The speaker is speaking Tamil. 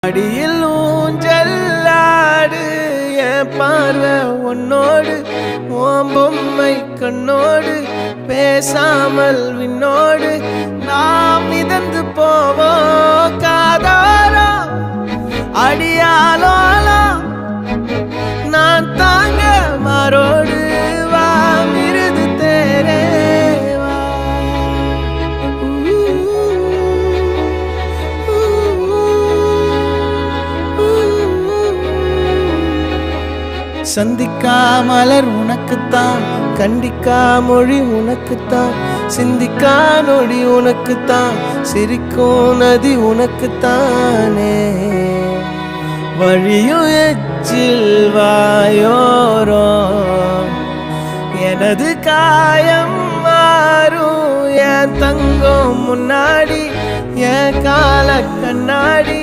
அடியில் ஊஞ்சல்லாடு என் பார்வை உன்னோடு ஓம் பொம்மை கண்ணோடு பேசாமல் விண்ணோடு நாம் மிதந்து போவோம் காதாரோ அடியாலோலோ நான் தாங்க மாறோடு வா மிருது தேரே சந்திக்கா மலர் உனக்குத்தான், கண்டிக்கா மொழி உனக்குத்தான், சிந்திக்கா நொடி உனக்குத்தான், சிரிக்கும் நதி உனக்குத்தானே. வழியும் எச்சில் வாயோரோ எனது காயம் மாறும் என் தங்கம் முன்னாடி என் கால கண்ணாடி